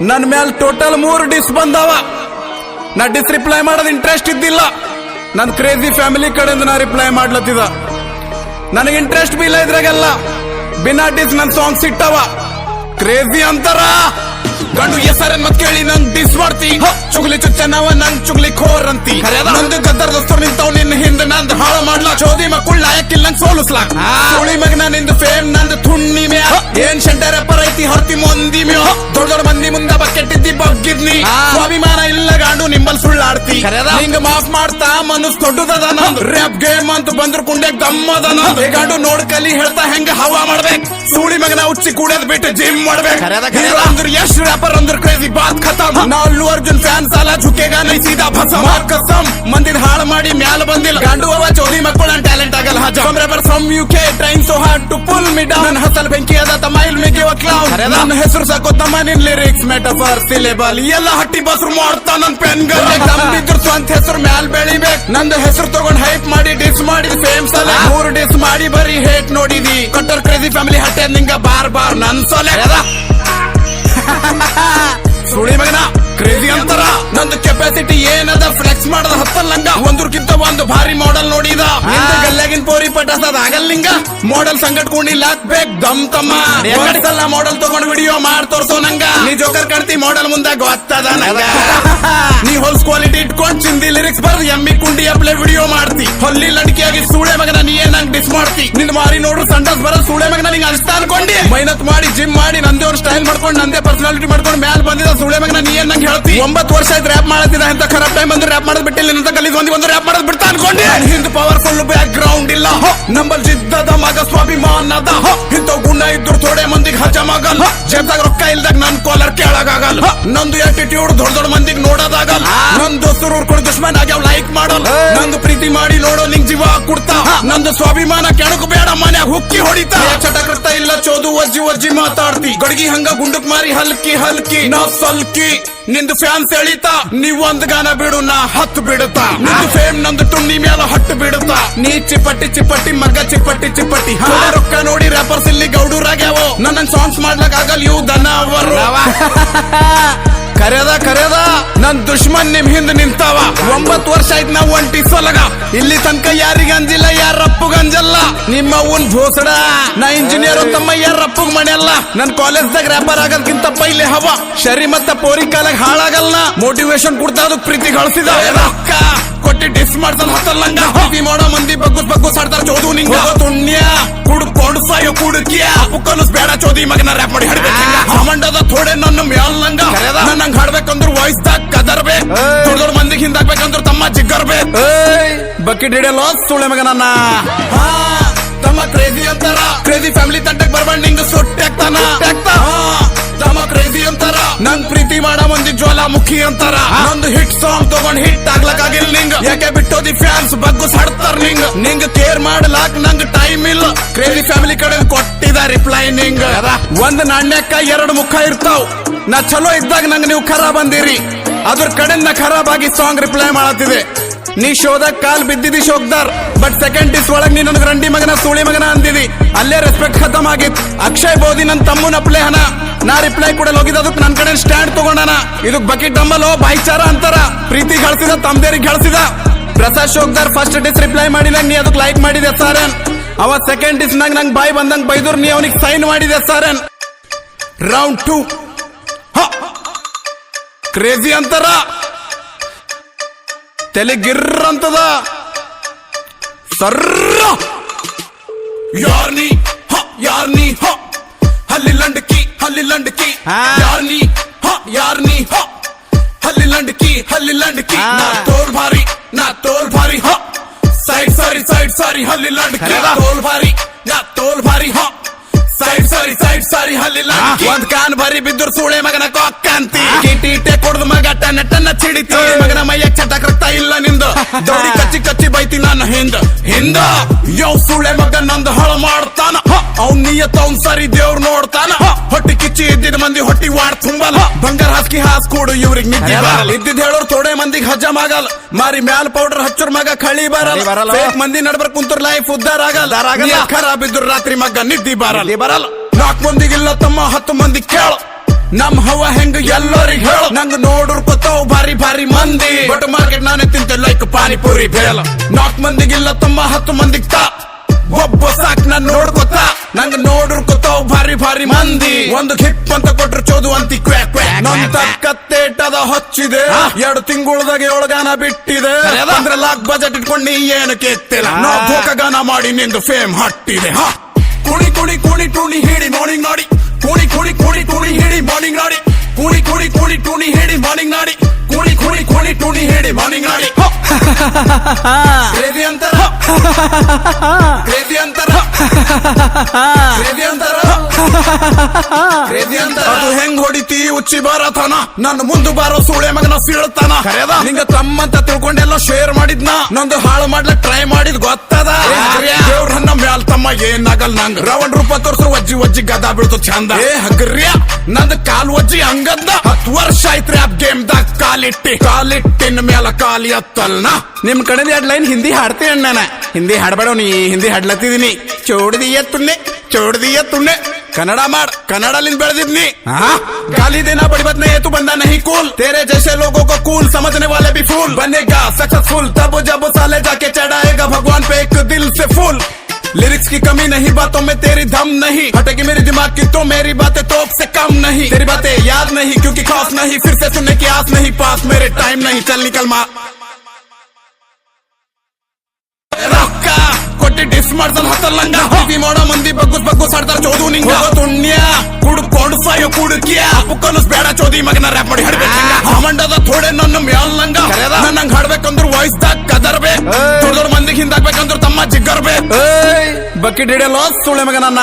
ನನ್ ಮೇಲೆ ಟೋಟಲ್ 3 ಡಿಸ್ ಬಂದವ. ನಾ ಡಿಸ್ ರಿಪ್ಲೈ ಮಾಡೋದು ಇಂಟ್ರೆಸ್ಟ್ ಇದ್ದಿಲ್ಲ. ನನ್ ಕ್ರೇಜಿ ಫ್ಯಾಮಿಲಿ ಕಡೆಯಿಂದ ನಾ ರಿಪ್ಲೈ ಮಾಡ್ಲತ್ತಿದ. ನನಗೆ ಇಂಟ್ರೆಸ್ಟ್ ಬಿ ಇಲ್ಲ ಇದ್ರಾಗೆಲ್ಲ. ಬಿನಾ ಡಿಸ್ ನನ್ ಸಾಂಗ್ಸ್ ಇಟ್ಟವ. ಕ್ರೇಜಿ ಅಂತಾರ ಗಂಡು ಎಸರನ್ ಮತ್ ಕೇಳಿ ನಂಗ್ ಡಿಸ್ ಮಾಡ್ತಿ. ಚುಗ್ಲಿ ಚುಚ್ಚನವ ನಂಗ್ ಚುಗ್ಲಿ ಖೋರ್ ಅಂತಿ. ನಂದು ಗದ್ದರ್ ದಸ್ತೂರ್ ನಿಂತವ್ ನಿನ್ನ ಹಿಂದ ನಂದ್ ಹಾಳ ಮಾಡ್ಲಾ. ಚೋದಿ ಮಕ್ಕಳು ಲಾಯಕ್ಕಿಲ್ಲ ನಂಗ್ ಸೋಲಿಸ್ಲಾ. ಸುಳಿ ಮಗನ ನಿಂದು ಫೇಮ್ ನಂದು ಥುಣ್ಣಿ ಮ್ಯಾ. ಏನ್ ಶೆಂಟರ್ ಎಪ್ಪರ್ ಐತಿ ಹೊರ್ತಿ ಮಂದಿ ಮ್ಯೋ. ದೊಡ್ಡ ದೊಡ್ಡ ಮಂದಿ ಮುಂದ ಬಕೆಟ್ಟಿದ್ದಿ ಬಗ್ಗಿದ್ನಿ. ಸ್ವಾಭಿಮಾನ ಇಲ್ಲ ಗಾಂಡು ನಿಂಬಲ್ ಸುಳ್ಳಾಡ್ತಿ. ಹಿಂಗ ಮಾಫ್ ಮಾಡ್ತಾ ಮನಸ್ ದೊಡ್ಡದದ ನಂದು. ರ್ಯಾಪ್ ಗೇಮ್ ಅಂತ ಬಂದ್ರು ಕುಂಡೆ ಗಮ್ಮದ ನಂದು. ಗಾಂಡು ನೋಡ್ ಕಲಿ ಹೇಳ್ತಾ ಹೆಂಗ ಹವಾ ಮಾಡ್ಬೇಕು. ಸುಳಿ ಮಗನ ಉಚ್ಚಿ ಕೂಡದ್ ಬಿಟ್ಟು ಜಿಮ್ ಮಾಡ್ಬೇಕು. ಅಂದ್ರೆ ಎಷ್ಟು ರ್ಯಾಪರ್ ಅಂದ್ರೆ ಕ್ರೇಜಿ ಬಾತ್ ಖತಮ್. ನಾ ಅಲ್ಲು ಅರ್ಜುನ್ ಫ್ಯಾನ್ ಸಾಲ ಝುಕೆಗ ನೈ ಸೀದಾ ಭಸಮ್. ಕಸಮ್ ಮಂದಿನ ಹಾಳು ಮಾಡಿ ಮ್ಯಾಲ ಬಂದಿಲ್ಲ. ಗಂಡು ಅವ ಚೋದಿ ಮಕ್ಕಳು ನನ್ ಟ್ಯಾಲೆಂಟ್ ಆಗಲ್ಲ ಹಜಮ್. Some rapper from UK train so hard to pull me down. ನನ್ನ ಹಸಲ್ ಬೆಂಕಿ ಅದ ತಮ್ಮ ಇಲ್ ಮೇ ಗಿವ್ ಅ ಕ್ಲೌನ್. ನನ್ನ ಹೆಸರು ಸಾಕೋ ತಮ್ಮ ನಿನ್ ಲಿರಿಕ್ಸ್ ಮೆಟಫರ್ ಸಿಲೆಬಲ್ ಎಲ್ಲ ಹಟ್ಟಿ ಬಸ್ರು ಮಾಡ್ತಾ ನನ್ ಪೆನ್ ಗಳು. ಬಿದ್ರು ಸ್ವಂತ ಹೆಸರು ಮ್ಯಾಲ್ ಬೆಳಿಬೇಕು. ನಂದು ಹೆಸರು ತಗೊಂಡ್ ಹೈಪ್ ಮಾಡಿ ಡಿಸ್ ಮಾಡಿದ್ ಫೇಮ್ ಸಲ 3 ಡಿಸ್ ಮಾಡಿ ಬರೀ ಹೇಟ್ ನೋಡಿದಿ. ಕಟ್ಟರ್ ಕ್ರೇಜಿ ಫ್ಯಾಮಿಲಿ ಹಟ್ಟೆ ನಿಂಗ ಬಾರ್ ಬಾರ್ ನನ್ ಸೊಲೆ. ಸುಳಿ ಮಗನ ಕ್ರೇಜಿ ಅಂತಾರ ನಂದು ಕೆಪಾಸಿಟಿ ಏನದ ಫ್ಲೆಕ್ಸ್ ಮಾಡದ ಹತ್ತಲ್ಲಂಗ. ಒಂದ್ರಕ್ಕಿಂತ ಒಂದು ಭಾರಿ ಮಾಡೆಲ್ ನೋಡಿದ. ಗಲ್ಲಾಗಿನ್ ಪೋರಿ ಪಟಾಸದ ಆಗಲ್ಲಿಂಗ. ಮಾಡೆಲ್ ಸಂಗಟ್ ಕುಣಿಲ್ ಹಾಕ್ಬೇಕ್ ದಮ್ ತಮ್ಮ. ಮಾಡೆಲ್ ತಗೊಂಡ್ ವಿಡಿಯೋ ಮಾಡ್ ತೋರ್ಸೋ ನಂಗ. ನೀ ಜೋಕರ್ ಕಾಣ್ತಿ ಮಾಡೆಲ್ ಮುಂದಾಗ ಗೊತ್ತದ ನಂಗ. ನೀ ಹೊಲ್ಸ್ ಕ್ವಾಲಿಟಿ ಇಟ್ಕೊಂಡ್ ಚಿಂದಿ ಲಿರಿಕ್ಸ್ ಬರ್ದು ಎಮ್ಮಿ ಕುಂಡಿ ಅಪ್ಲೆ ವಿಡಿಯೋ ಮಾಡ್ತಿ. ಹೊಲ್ಲಿ ಲಡ್ಕಿಯಾಗಿ ಸೂಳೆ ಮಗನ ನೀ ಏನ್ ನಂಗ್ ಡಿಸ್ ಮಾಡ್ತಿ. ನಿನ್ ಮಾರಿ ನೋಡ್ರು ಸಂಡಸ್ ಬರೋ ಸೂಳೆ ಮಗನ ನಿಂಗ್ ಅನ್ಸ್ತಾ ಅನ್ಕೊಂಡಿ. ಮೈನತ್ ಮಾಡಿ ಜಿಮ್ ಮಾಡಿ ನಂದೇ ಒಂದು ಸ್ಟೈಲ್ ಮಾಡ್ಕೊಂಡು ನಂದೇ ಪರ್ಸನಾಲಿಟಿ ಮಾಡ್ಕೊಂಡು ಮ್ಯಾಲ್ ಬಂದಿದ ಸೂಳೆ ಮಗನ ನೀ ಏನ್ ನಂಗೆ ಹೇಳ್ತಿ. 9 ವರ್ಷ ಆಯ್ತು ರ್ಯಾಪ್ ಮಾಡತ್ತಿದ. ಇಂತ ಖರಾಬ್ ಟೈಮ್ ಅಂದ್ರೆ ರ್ಯಾಪ್ ಮಾಡೋದ್ ಬಿಟ್ಟಿಲ್ಲ. ಅಂತ ಕಲಿದ್ ಒಂದು ರ್ಯಾಪ್ ಮಾಡೋದ್ ಬಿಡ್ತಾ ಅನ್ಕೊಂಡಿ. ಹಿಂದ್ ಪವರ್ಫುಲ್ ಬ್ಯಾಕ್ ಗ್ರೌಂಡ್ ಇಲ್ಲ. ನಂಬಲ್ ಜಿದ್ದದ ಮಗ ಸ್ವಾಭಿಮಾನದ. ಇಂಥ ಗುಣ ಇದ್ರು ಥೋಡೆ ಮಂದಿಗೆ ಹಜಮ್ ಆಗಲ್ಲ. ಜೇಬ್ದಾಗ ರೊಕ್ಕ ಇಲ್ದಾಗ ನನ್ ಕಾಲರ್ ಕೇಳಾಗಲ್ಲ. ನಂದು ಆಟಿಟ್ಯೂಡ್ ದೊಡ್ಡ ದೊಡ್ಡ ಮಂದಿಗೆ ನೋಡೋದಾಗಲ್ಲ. ನನ್ ದೋಸ್ತರು ಉರ್ಕೊಂಡು ದುಶ್ಮನ್ ಆಗ್ಯಾವ್ ಲೈಕ್ ಮಾಡಲ್ಲ. ನಂದು ಪ್ರೀತಿ ಮಾಡಿ ನೋಡೋ ನಿಂಗ್ ಜೀವ ಕೊಡ್ತಾ. ನಂದು ಸ್ವಾಭಿಮಾನ ಕೆಣಕು ಬೇಡ ಮನ್ಯಾಗ ಹುಕ್ಕಿ ಹೊಡಿತಾ. ಚಟಕೃತ ಇಲ್ಲ ಚೋದು ಅಜ್ಜಿ ಅಜ್ಜಿ ಮಾತಾಡ್ತಿ. ಗಡ್ಗಿ ಹಂಗ ಗುಂಡಕ್ ಮಾರಿ ಹಲ್ಕಿ ಹಲ್ಕಿ ನಾ ಸಲ್ಕಿ. ನಿಂದು ಫ್ಯಾನ್ಸ್ ಎಳಿತಾ. ನೀವ್ ಒಂದ್ ಗಾನ ಬಿಡು ನಾ 10 ಬಿಡುತ್ತಾ. ನಿಂದು ಫೇಮ್ ನಂದು ಟುಣ್ಣಿ ಮ್ಯಾಲ ಹಟ್ಟು ಬಿಡುತ್ತಾ. ನೀ ಚಿಪ್ಪಟ್ಟಿ ಚಿಪ್ಪಟ್ಟಿ ಮಗ ಚಿಪ್ಪಟ್ಟಿ ಚಿಪ್ಪಟ್ಟಿ. ರೊಕ್ಕ ನೋಡಿ ರ್ಯಾಪರ್ಸ್ ಇಲ್ಲಿ ಗೌಡೂರಾಗ್ಯಾವೋ. ನನ್ನ ಸಾಂಗ್ಸ್ ಮಾಡ್ಲಕ್ ಆಗಲ್ ಇವ್ ದನ ಅವರು. ಕರೆದ ನನ್ ದುಶ್ಮನ್ ನಿಮ್ ಹಿಂದ್ ನಿಂತಾವ. 9 ವರ್ಷ ಆಯ್ತು ನಾವ್ ಒಂಟಿ ಸೊಲಗ. ಇಲ್ಲಿ ತನಕ ಯಾರಿಗ ಅಂಜಿಲ್ಲ ಯಾರಪ್ಪಗ್ ಅಂಜಲ್ಲ. ನಿಮ್ಮ ಅವ್ವನ್ ಭೋಸಡ. ನಾ ಇಂಜಿನಿಯರ್ ತಮ್ಮ ಯಾರಪ್ಪಗ್ ಮನೆಯಲ್ಲ. ನನ್ ಕಾಲೇಜ್ದಾಗ ರ್ಯಾಪರ್ ಆಗೋದ್ಕಿಂತ ಪೈಲೆ ಹವ. ಶರಿ ಮತ್ತ ಪೋರಿ ಕಾಲಾಗ ಹಾಳಾಗಲ್ಲ. ಮೋಟಿವೇಶನ್ ಕೊಡ್ತಾ ಅದಕ್ ಪ್ರೀತಿ ಗಳಿಸಿದ. ರೊಕ್ಕ ಕೊಟ್ಟಿ ಡಿಸ್ ಮಾಡ್ತಾನ ಹತ್ತಲ್ಲಂಗ. ಪ್ರೀತಿ ಮಾಡೋ ಮಂದಿ ಬಗ್ಗುಸ್ ಆಡ್ತಾರ ಚೋದು ನಿಂಗ. ತುಣ್ಯ ಕುಡ್ಕೊಂಡು ಸಾಯೋ ಕುಡುಕಿಯ ಕನಸ್ ಬೇಡ ಚೋದಿ ಮಗನ ರ್ಯಾಪ್ ಮಾಡಿ ಹಾಡ್ಬೇಕು. ಮಂಡದ ಥೋಡೆ ನನ್ನ ಮ್ಯಾಲ್ನಂಗ. ನಂಗ್ ಹಾಡ್ಬೇಕಂದ್ರು ವಾಯ್ಸ್ ದಾಗ ಕದರ್ಬೇಕು. ದೊಡ್ಡ ದೊಡ್ಡ ಮಂದಿಗೆ ಹಿಂದಾಗ್ಬೇಕಂದ್ರು ತಮ್ಮ ಜಿಗ್ಗರ್ಬೇಕು. ಬಕೆಟ್ ಹಿಡಿಯಲ್ಲ ಸುಳೆ ಮಗ ನನ್ನ ತಮ್ಮ ಕ್ರೇಜಿ ಅಂತಾರ. ಕ್ರೇಜಿ ಫ್ಯಾಮಿಲಿ ತಂಟಕ್ ಬರ್ಬೇಡ ನಿಂಗ ಸೊಟ್ಟಾಗ್ತಾನ. ತಮ್ಮ ಕ್ರೇಜಿ ಅಂತಾರ. ನಂಗ್ ಪ್ರೀತಿ ಮಾಡ ಮಂದಿ ಜ್ವಾಲಾಮುಖಿ ಅಂತಾರ. ನಂದು ಹಿಟ್ ಸಾಂಗ್ ತಗೊಂಡ್ ಹಿಟ್ ಆಗ್ಲಕ್ಕಾಗಿಲ್ಲ ನಿಂಗ. ಯಾಕೆ ಬಿಟ್ಟೋದಿ ಫ್ಯಾನ್ಸ್ ಬಗ್ಗುಸ್ ಹಾಡ್ತಾರ ನಿಂಗ. ನಿಂಗ ಕೇರ್ ಮಾಡ್ಲಾಕ್ ನಂಗ್ ಟೈಮ್ ಇಲ್ಲ. ಕ್ರೇಜಿ ಫ್ಯಾಮಿಲಿ ಕಡೆ ಕೊಟ್ಟಿದ ರಿಪ್ಲೈ ನಿಂಗ. ಒಂದ್ ನಾಣ್ಯಕ್ಕ 2 ಮುಖ ಇರ್ತಾವ್. ನಾ ಚಲೋ ಇದ್ದಾಗ ನಂಗ ನೀವು ಖರಾಬ್ ಅಂದಿರಿ. ಅದ್ರ ಕಡೆಯಿಂದ ಖರಾಬ್ ಆಗಿ ಸಾಂಗ್ ರಿಪ್ಲೈ ಮಾಡತ್ತಿದೆ. ನೀ ಶೋದಾಗ ಕಾಲ್ ಬಿದ್ದಿದಿ ಶೋಕ್ದಾರ್. ಬಟ್ ಸೆಕೆಂಡ್ ಡಿಸ್ ಒಳಗ್ ನೀ ನನಗೆ ರಂಡಿ ಮಗನ ಸುಳಿ ಮಗನ ಅಂದಿದಿ. ಅಲ್ಲೇ ರೆಸ್ಪೆಕ್ಟ್ ಖತಮ್ ಆಗಿತ್ತು. ಅಕ್ಷಯ್ ಬೋದಿ ನನ್ ತಮ್ಮನ ಅಪ್ಲೆ ಹನ. ನಾ ರಿಪ್ಲೈ ಕೂಡ ಹೋಗಿದ್ದಕ್ ನನ್ ಕಡೆ ಸ್ಟ್ಯಾಂಡ್ ತಗೊಂಡನ. ಇದಕ್ ಬಕೆಟ್ ಡಂಬಲ್ ಭಾಯ್ಚಾರ ಅಂತಾರ. ಪ್ರೀತಿ ಗಳಿಸಿದ ತಮ್ದೇರಿಗೆ ಗಳಿಸಿದ. ಪ್ರಸಾದ್ ಶೋಕ್ದಾರ್ ಫಸ್ಟ್ ಡಿಸ್ ರಿಪ್ಲೈ ಮಾಡಿದಾಗ ನೀ ಅದಕ್ ಲೈಕ್ ಮಾಡಿದೆ ಸಾರನ್. ಅವ ಸೆಕೆಂಡ್ ಡಿಸ್ ನಾಗ ನಂಗೆ ಬಾಯ್ ಬಂದಂಗ್ ಬೈದೂರ್ ನೀ ಅವನಿಗೆ ಸೈನ್ ಮಾಡಿದೆ ಸಾರನ್. ರೌಂಡ್ 2 ಕ್ರೇಜಿ ಅಂತಾರ. ತಲೆ ಗಿರ್ರ ಅಂತದ. ಸರ್ರ ಯಾರ್ನಿ ಯಾರ್ನಿ ಹಲ್ಲಿ ಲಂಡಕಿ ಯಾರ್ನಿ ಯಾರ್ನಿ ಹಲ್ಲಿ ಲಂಡಕಿ ನಾ ತೋಲ್ ಭಾರಿ ಸೈಡ್ ಸಾರಿ ಹಲ್ಲಿ ಲಂಡಕಿ ತೋಲ್ ಭಾರಿ ಸೈಡ್ ಸಾರಿ ಹಲ್ಲಿಲ್ಲ. ಒಂದ್ ಕಾನ್ ಭರಿ ಬಿದ್ದರು ಸೂಳೆ ಮಗನ ಕಾಕಂತಿ. ಕಿಟೀಟೆ ಕೊಡ್ದು ಮಗ ಟನ್ನ ಚಿಡಿತಿ. ಮಗನ ಮೈಯಕ್ ಚಟಕ್ ರಕ್ತ ಇಲ್ಲ ನಿಂದು. ದೌಡಿ ಕಚ್ಚಿ ಬೈತಿ ನಾನು ಹಿಂದ ಯೋ ಸೂಳೆ ಮಗ ನಂದು ಹಾಳು ಮಾಡ್ತಾನ. ಅವ್ನ್ ನಿಯತ್ ಅವ್ನ್ ಸರಿ ದೇವ್ರು ನೋಡ್ತಾನ. ಹೊಟ್ಟಿ ಕಿಚ್ಚಿ ಇದ್ದಿದ್ ಮಂದಿ ಹೊಟ್ಟಿ ವಾಡ್ ತುಂಬಲ್ಲ. ಬಂಗಾರ ಹಾಸ್ ಕೊಡು ಇವ್ರಿಗೆ ನಿದ್ದೆ ಬರಲ್ಲ. ಇದ್ದಿದ್ ಹೇಳೋರು ಥೋಡೆ ಮಂದಿಗೆ ಹಜಮ್ ಆಗಲ್ಲ. ಮಾರಿ ಮ್ಯಾಲ್ ಪೌಡರ್ ಹಚ್ಚೋರ್ ಮಗ ಖಳಿ ಬರಲ್ಲ. ಫೇಕ್ ಮಂದಿ ನಡ್ಬರ್ ಕುಂತರ್ ಲೈಫ್ ಉದ್ದಾರ ಆಗಲ್ಲ. ಖರಾಬ್ ಇದ್ರು ರಾತ್ರಿ ಮಗ ನಿದ್ದಿ ಬರಲ್ಲ. 4 ಮಂದಿಗಿಲ್ಲ ತಮ್ಮ 10 ಮಂದಿ ಕೇಳ. ನಮ್ ಹವ ಹೆಂಗ ಎಲ್ಲರಿಗ್ ಹೇಳ ನಂಗ ನೋಡಿರ್ಕೋತಾವ್ ಭಾರಿ ಭಾರಿ ಮಂದಿ ಬಟ್ ಮಾರ್ಕೆಟ್ ನಾನೇ ತಿಂತೆ ಲೈಕ್ ಪಾನಿಪುರಿ ಬೇಲ 4 ಮಂದಿಗಿಲ್ಲ ತಮ್ಮ 10 ಮಂದಿಗ್ ತಾ ಒಬ್ಬ ಸಾಕ್ ನಾನ್ ನೋಡ್ಕೋತ ನಂಗ ನೋಡಿರ್ಕೋತಾವ್ ಭಾರಿ ಭಾರಿ ಮಂದಿ ಒಂದು ಹಿಪ್ ಅಂತ ಕೊಟ್ರು ಚೋದು ಅಂತಿ ಕ್ವ್ಯಾಕ್ ಕ್ವ್ಯಾಕ್ ನಮ್ ಕತ್ತೇಟದ ಹೊಚ್ಚಿದೆ 2 ತಿಂಗಳದಾಗ 7 ಗಾನ ಬಿಟ್ಟಿದೆ ಅಂದ್ರೆ ಲಾಕ್ ಬಜೆಟ್ ಇಟ್ಕೊಂಡು ನೀ ಏನು ಕೇಳ್ತಿಲ್ಲ ನಾವು ಭೋಕ ಗಾನ ಮಾಡಿ ನಿಂದು ಫೇಮ್ ಹಟ್ಟಿದೆ ಹ ಕುಣಿ ಕುಣಿ ಕುಣಿ ಟೂಣಿ ಹೇಳಿ ಮಾರ್ನಿಂಗ್ ನಾಡಿ ಕುಣಿ ಕುಣಿ ಕುಣಿ ಟೂಣಿ ಹೇಳಿ ಮಾರ್ನಿಂಗ್ ನಾಡಿ ಕುಣಿ ಕುಣಿ ಕುಣಿ ಟೂಣಿ ಹೇಳಿ ಮಾರ್ನಿಂಗ್ ನಾಡಿ ಕುಣಿ ಕುಣಿ ಕುಣಿ ಟೂಣಿ ಹೇಳಿ ಮಾರ್ನಿಂಗ್ ನಾಡಿ ಕ್ರೇಜಿ ಅಂತಾರ ಕ್ರೇಜಿ ಅಂತಾರ ಕ್ರೇಜಿ ಅಂತಾರ ಕ್ರೇಜಿ ಅಂತಾರ ಅದು ಹೆಂಗ್ ಹೊಡಿತಿ ಉಚ್ಚಿ ಬಾರತನ ನನ್ನ ಮುಂದೆ ಬಾರೋ ಸೂಳೆ ಮಗನ ಸೀಳ್ತಾನ ನಿಂಗ ತಮ್ಮಂತ ತಿಳ್ಕೊಂಡೆಲ್ಲ ಶೇರ್ ಮಾಡಿದ್ನ ನಂದು ಹಾಳು ಮಾಡ್ಲಕ್ ಟ್ರೈ ಮಾಡಿದ್ ಗೊತ್ತದ ದೇವ್ರ ನನ್ನ ಮ್ಯಾಲ್ ತಮ್ಮ ಏನಾಗಲ್ ನಂಗ ರವಣ್ ರೂಪ ತೋರ್ಸು ವಜ್ಜಿ ವಜ್ಜಿ ಗದಾ ಬೀಳ್ತು ಚಂದ ಏ ಹಗ್ರ್ಯ ನಂದ್ ಕಾಲ್ ವಜ್ಜಿ ಹಂಗದ್ದ 10 ವರ್ಷ ಆಯ್ತ್ರಿ ಆ ಗೇಮ್ ದಾಗ ಕಾಲಿಟ್ಟಿನ ಮ್ಯಾಲ ಕಾಲಿ ಹತ್ತಲ್ನ ನಿಮ್ ಕಡೆ 2 ಲೈನ್ ಹಿಂದಿ ಹಾಡ್ತೀನಿ ಅಣ್ಣ ಹಿಂದಿ ಹಾಡ್ಬೇಡ ನೀ ಹಿಂದಿ ಹಾಡ್ಲತ್ತಿದೀನಿ ಚೋಡ್ದಿಯ ತುಣ್ಣೆ ಕನ್ನಡ ಮಾಡ್ ಕನ್ನಡಲಿಂದ ಬೆಳೆದಿದ್ನಿ गाली देना बड़ी बात नहीं है तू बंदा नहीं कूल तेरे जैसे लोगों को कूल समझने वाले भी फूल बनेगा सक्सेसफुल तब जब साले जाके चढ़ाएगा भगवान पे एक दिल से फूल लिरिक्स की कमी नहीं बातों में तेरी दम नहीं हटेगी मेरी दिमाग की तो मेरी बातें तो से कम नहीं तेरी बातें याद नहीं क्योंकि खौफ नहीं फिर से सुनने की आस नहीं पास मेरे टाइम नहीं चल निकल मार ರೊಕ್ಕ ಕೊಟ್ಟಿ ಡಿಸ್ ಮಾಡ್ದಲ್ ಹತ್ತಲ್ಲಂಗ ಹೋಗಿ ಮಾಡೋ ಮಂದಿ ಬಗ್ಗುಸ್ ಆಡ್ತಾರ ಚೋದು ನಿಂಗ ತುಣ್ಯ ಕುಡ್ಕೊಂಡು ಸಾಯೋ ಕುಡುಕಿಯ ಕನಸ್ ಬೇಡ ಚೋದಿ ಮಗನ ರ್ಯಾಪ್ ಮಾಡಿ ಹಾಡ್ಬೇಕಂಗ ಹಾಮಂಡದ ಥೋಡೆ ನನ್ನ ಮ್ಯಾಲ್ನಂಗ ನಂಗ್ ಹಾಡ್ಬೇಕಂದ್ರ ವಾಯ್ಸ್ ದಾಗ ಕದರ್ಬೇಕು ದೊಡ್ಡ ಮಂದಿಗೆ ಹಿಂದಾಗ್ಬೇಕಂದ್ರ ತಮ್ಮ ಜಿಗ್ಗರ್ಬೇಕು ಬಕೆಟ್ ಹಿಡಿಯಲ್ಲ ಸುಳೆ ಮಗನನ್ನ